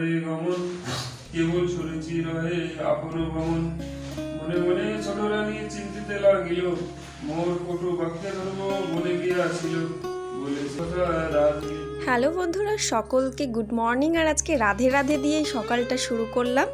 পাহাড়ে গমন কেবল শুনেছি রহে আপন ভ্রমণ মনে মনে ছোট রানী চিন্তিতে লাগিল মোর কটু বাক্যে ধর্ম মনে গিয়াছিল বলে কথা রাধি। হ্যালো বন্ধুরা, সকলকে গুড মর্নিং। আর আজকে রাধে রাধে দিয়ে সকালটা শুরু করলাম।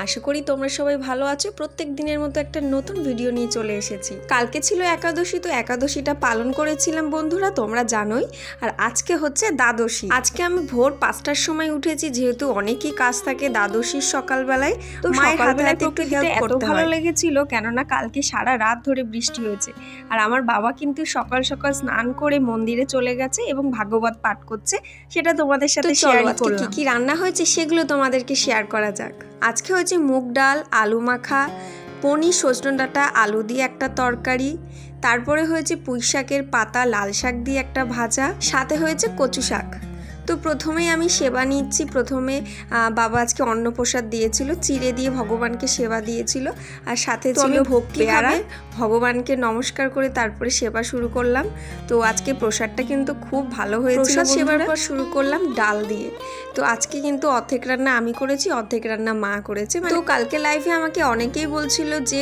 আশা করি তোমরা সবাই ভালো আছো। প্রত্যেক দিনের মতো একটা নতুন ভিডিও নিয়ে চলে এসেছি। কালকে ছিল একাদশী, তো একাদশীটা পালন করেছিলাম বন্ধুরা, তোমরা জানোই। আর আজকে হচ্ছে দ্বাদশী। আজকে আমি ভোর 5টার সময় উঠেছি, যেহেতু অনেকই কাজ থাকে দ্বাদশীর সকালবেলায়। তো মায়ের হাতে হাতে একটু হেল্প করতে ভালো লেগেছিল, কেননা কালকে সারা রাত ধরে বৃষ্টি হয়েছে। আর আমার বাবা কিন্তু সকাল সকাল স্নান করে মন্দিরে চলে গেছে এবং ভাগবত পাঠ করছে, সেটা তোমাদের সাথে শেয়ার করলাম। কি কি রান্না হয়েছে সেগুলো তোমাদেরকে শেয়ার করা যাক। আজকে হয়েছে মুগ ডাল, আলু মাখা, পনির, সজনে ডাঁটা, আলু দিয়ে একটা তরকারি, তারপরে হয়েছে পুঁই শাকের পাতা, লাল শাক দিয়ে একটা ভাজা, সাথে হয়েছে কচু শাক। তো প্রথমেই আমি সেবা নিচ্ছি। প্রথমে বাবা আজকে অন্নপ্রসাদ দিয়েছিল, চিড়ে দিয়ে ভগবানকে সেবা দিয়েছিল, আর সাথে ছিল ভক্তিভাবে ভগবানকে নমস্কার করে তারপরে সেবা শুরু করলাম। তো আজকে প্রসাদটা কিন্তু খুব ভালো হয়েছিল। প্রসাদ সেবার পর শুরু করলাম ডাল দিয়ে। তো আজকে কিন্তু অর্ধেক রান্না আমি করেছি, অর্ধেক রান্না মা করেছে। তো কালকে লাইভে আমাকে অনেকেই বলছিল যে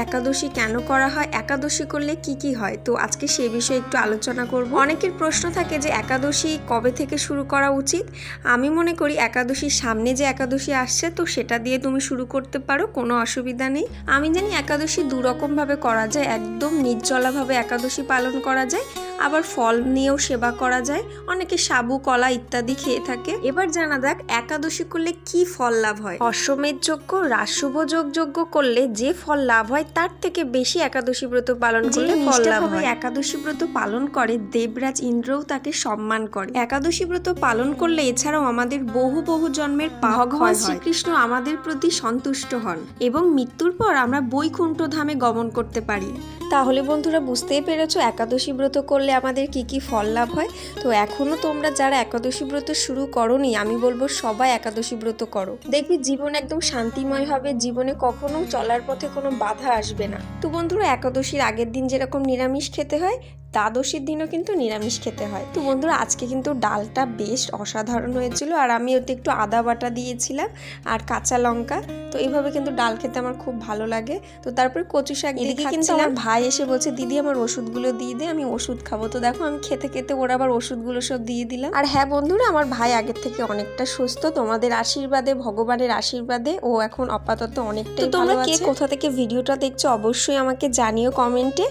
একাদশী কেন করা হয়, একাদশী করলে কি কি হয়। তো আজকে সেই বিষয়ে একটু আলোচনা করব। অনেকের প্রশ্ন থাকে যে একাদশী কবে থেকে শুরু করা উচিত। আমি মনে করি একাদশীর সামনে যে একাদশী আসছে, তো সেটা দিয়ে তুমি শুরু করতে পারো, কোনো অসুবিধা নেই। আমি জানি একাদশী দুরকমভাবে করা যায়। একদম নির্জলাভাবে একাদশী পালন করা যায়, আবার ফল নিয়েও সেবা করা যায়। অনেকে সাবু, কলা ইত্যাদি খেয়ে থাকে। এবার জানা যাক একাদশী করলে কি ফল লাভ হয়। অশ্বমেধ যজ্ঞ, রাজশুভ যজ্ঞ করলে যে ফল লাভ হয় তার থেকে বেশি একাদশী ব্রত পালন করলে ফল লাভ হয়। একাদশী ব্রত পালন করে দেবরাজ ইন্দ্রও তাকে সম্মান করে। একাদশী ব্রত পালন করলে এছাড়াও আমাদের বহু বহু জন্মের পাপ হয়। শ্রীকৃষ্ণ আমাদের প্রতি সন্তুষ্ট হন এবং মৃত্যুর পর আমরা বৈকুণ্ঠ ধামে গমন করতে পারি। তাহলে বন্ধুরা বুঝতেই পেরেছো একাদশী ব্রত করলে আমাদের কি কি ফল লাভ হয়। তো এখনো তোমরা যারা একাদশী ব্রত শুরু করোনি, আমি বলবো সবাই একাদশী ব্রত করো। দেখবি জীবন একদম শান্তিময় হবে, জীবনে কখনো চলার পথে কোনো বাধা আসবে না। তো বন্ধুরা একাদশীর আগের দিন যেরকম নিরামিষ খেতে হয়, দ্বাদশীর দিনও কিন্তু নিরামিষ খেতে হয়। তো বন্ধুরা আজকে কিন্তু ডালটা বেশ অসাধারণ হয়েছিল, আর আমি ওতে একটু আদা বাটা দিয়েছিলাম আর কাঁচা লঙ্কা। তো এইভাবে কিন্তু ডাল খেতে আমার খুব ভালো লাগে। তো তারপরে কচু শাক এদিকে কিন্তু আমার ভাই এসে বলছে দিদি আমার ওষুধগুলো দিয়ে দে, আমি ওষুধ খাবো। তো দেখো আমি খেতে খেতে ওরা আবার ওষুধগুলো সব দিয়ে দিলাম। আর হ্যাঁ বন্ধুরা, আমার ভাই আগের থেকে অনেকটা সুস্থ, তোমাদের আশীর্বাদে, ভগবানের আশীর্বাদে ও এখন আপাতত অনেকটাই ভালো আছে। তোমরা কে কোথা থেকে ভিডিওটা দেখছো অবশ্যই আমাকে জানিও কমেন্টে।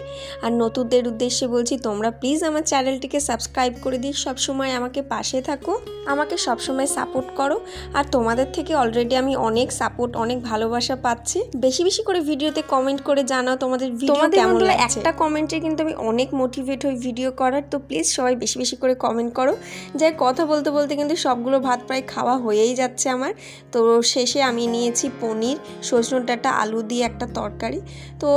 আর নতুনদের উদ্দেশ্যে বলছি তোমরা প্লিজ আমার চ্যানেলটিকে সাবস্ক্রাইব করে দিয়ে সবসময় আমাকে পাশে থাকো, আমাকে সবসময় সাপোর্ট করো। আর তোমাদের থেকে অলরেডি আমি অনেক সাপোর্ট, অনেক ভালোবাসা পাচ্ছি। বেশি বেশি করে ভিডিওতে কমেন্ট করে জানাও তোমাদের ভিডিও কেমন লাগছে। একটা কমেন্টে কিন্তু আমি অনেক মোটিভেট হই ভিডিও করার। তো প্লিজ সবাই বেশি বেশি করে কমেন্ট করো। যাই কথা বলতে বলতে কিন্তু সবগুলো ভাত প্রায় খাওয়া হয়েই যাচ্ছে আমার। তো শেষে আমি নিয়েছি পনির, সজনে ডাঁটা, আলু দিয়ে একটা তরকারি। তো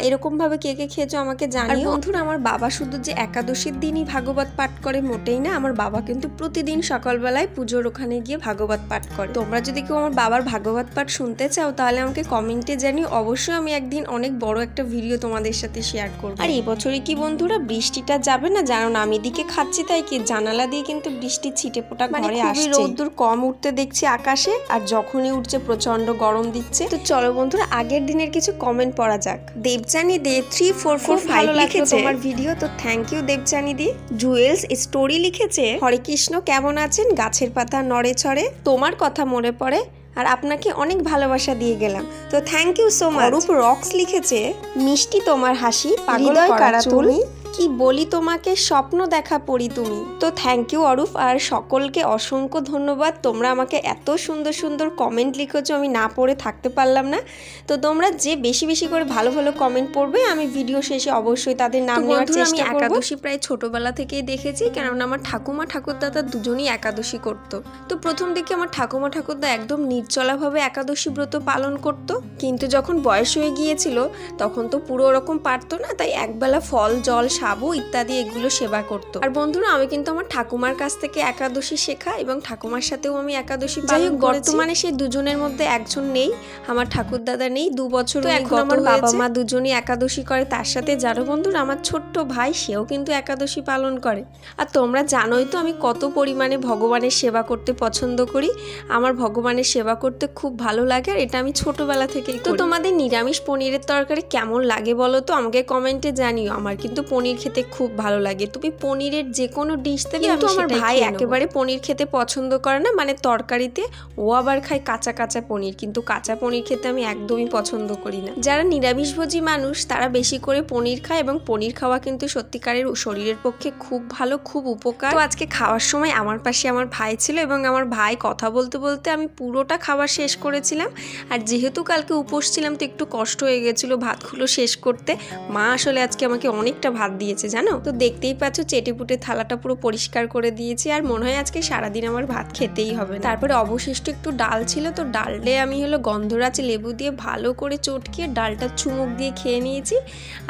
এরকমভাবে কে কে খেয়েছো আমাকে জানিও। বন্ধুরা আমার বাবা শুধু যে একাদশীর দিনই ভাগবত পাঠ করে মোটেই না, আমার বাবা কিন্তু প্রতিদিন সকালবেলায় পুজোর ওখানে গিয়ে ভাগবত পাঠ করে। তোমরা যদি কেউ আমার বাবার ভাগবত পাঠ শুনতে চাও তাহলে আমাকে কমেন্টে জানিও, অবশ্যই আমি একদিন অনেক বড় একটা ভিডিও তোমাদের সাথে শেয়ার করব। আর এই বছরে কি বন্ধুরা বৃষ্টিটা যাবে না জানো না, আমি দিকে খাচ্ছি তাই কি জানালা দিয়ে কিন্তু বৃষ্টির ছিটে ফোঁটা ঘরে আসছে। রোদ্দুর কম উঠতে দেখছি আকাশে, আর যখনই উঠছে প্রচন্ড গরম দিচ্ছে। তো চলো বন্ধুরা আগের দিনের কিছু কমেন্ট পড়া যাক। দেবজানি দে 3445 লিখেছে তোমার ভিডিও, তো থ্যাংক ইউ দেবজানি দি। জুয়েলস স্টোরি লিখেছে হরে কৃষ্ণ কেমন আছেন, গাছের পাতা নড়ে ছড়ে, তোমার কথা মনে পড়ে, আর আপনাকে অনেক ভালোবাসা দিয়ে গেলাম। তো thank you so much. Arup rocks লিখেছে মিষ্টি তোমার হাসি, পাগল করা তুমি, কি বলি তোমাকে স্বপ্ন দেখা পড়ি তুমি। তো থ্যাংক ইউ অরূপ, আর সকলকে অসংখ্য ধন্যবাদ। তোমরা আমাকে এত সুন্দর সুন্দর কমেন্ট লিখেছো, আমি না পড়ে থাকতে পারলাম না। তো তোমরা যে বেশি বেশি করে ভালো ভালো কমেন্ট পড়বে, আমি ভিডিও শেষে অবশ্যই তাদের নাম নেওয়ার চেষ্টা করব। একাদশী প্রায় ছোটবেলা থেকেই দেখেছি, কেননা আমার ঠাকুমা ঠাকুরদাদা দুজনই একাদশী করতো। তো প্রথম দিকে আমার ঠাকুমা ঠাকুরদা একদম নির্জলাভাবে একাদশী ব্রত পালন করতো, কিন্তু যখন বয়স হয়ে গিয়েছিল তখন তো পুরো ওরকম পারতো না, তাই একবেলা ফল জল সাবু ইত্যাদি এগুলো সেবা করতো। আর বন্ধুরা আমি কিন্তু আমার ঠাকুমার কাছ থেকে একাদশী শেখা এবং ঠাকুমার সাথেও আমি একাদশী পালন করেছি। বর্তমানে সেই দুজনের মধ্যে একজন নেই, আমার ঠাকুর দাদা নেই, 2 বছর এখন আমার বাবা মা দুজনই একাদশী করে। তার সাথে জানো বন্ধুরা আমার ছোট্ট ভাই সেও কিন্তু একাদশী পালন করে। আর তোমরা জানোই তো আমি কত পরিমাণে ভগবানের সেবা করতে পছন্দ করি। আমার ভগবানের সেবা করতে খুব ভালো লাগে আর এটা আমি ছোটবেলা থেকেই করি। তো তোমাদের নিরামিষ পনিরের তরকারি কেমন লাগে বলো তো, আমাকে কমেন্টে জানিও। আমার কিন্তু পনির খেতে খুব ভালো লাগে, তুমি পনিরের যে কোনো ডিশ দেবে। কিন্তু আমার ভাই একেবারে পনির খেতে পছন্দ করে না, মানে তরকারিতে, ও আবার খায় কাঁচা কাঁচা পনির, কিন্তু কাঁচা পনির খেতে আমি একদমই পছন্দ করি না। যারা নিরামিষভোজী মানুষ তারা বেশি করে পনির খায় এবং পনির খাওয়া কিন্তু সত্যিকারের শরীরের পক্ষে খুব ভালো, খুব উপকার। তো আজকে খাওয়ার সময় আমার পাশে আমার ভাই ছিল এবং আমার ভাই কথা বলতে বলতে আমি পুরোটা খাবার শেষ করেছিলাম। আর যেহেতু কালকে উপোস ছিলাম তো একটু কষ্ট হয়ে গেছিলো ভাতগুলো শেষ করতে। মা আসলে আজকে আমাকে অনেকটা ভাত দিয়েছে জানো। তো দেখতেই পাচ্ছ চেটেপুটে থালাটা পুরো পরিষ্কার করে দিয়েছি আর মনে হয় আজকে সারাদিন আমার ভাত খেতেই হবে। তারপরে অবশিষ্ট একটু ডাল ছিল, তো ডালে আমি হলো গন্ধরাজ লেবু দিয়ে ভালো করে চটকিয়ে ডালটা চুমুক দিয়ে খেয়ে নিয়েছি।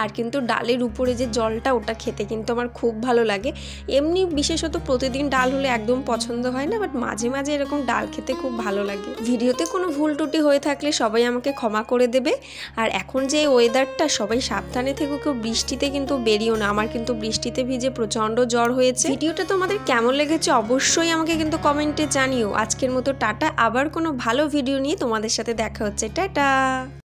আর কিন্তু ডালের উপরে যে জলটা ওটা খেতে কিন্তু আমার খুব ভালো লাগে। এমনি বিশেষত প্রতিদিন ডাল হলে একদম পছন্দ হয় না, বাট মাঝে মাঝে এরকম ডাল খেতে খুব ভালো লাগে। ভিডিওতে কোনো ভুল ত্রুটি হয়ে থাকলে সবাই আমাকে ক্ষমা করে দেবে। আর এখন যে ওয়েদারটা, সবাই সাবধানে থেকো, কেউ বৃষ্টিতে কিন্তু বেরিও না। আমার কিন্তু বৃষ্টিতে ভিজে প্রচন্ড জ্বর হয়েছে। ভিডিওটা তোমাদের কেমন লেগেছে অবশ্যই আমাকে কিন্তু কমেন্টে জানিও। আজকের মতো টাটা, আবার কোনো ভালো ভিডিও নিয়ে তোমাদের সাথে দেখা হচ্ছে। টাটা।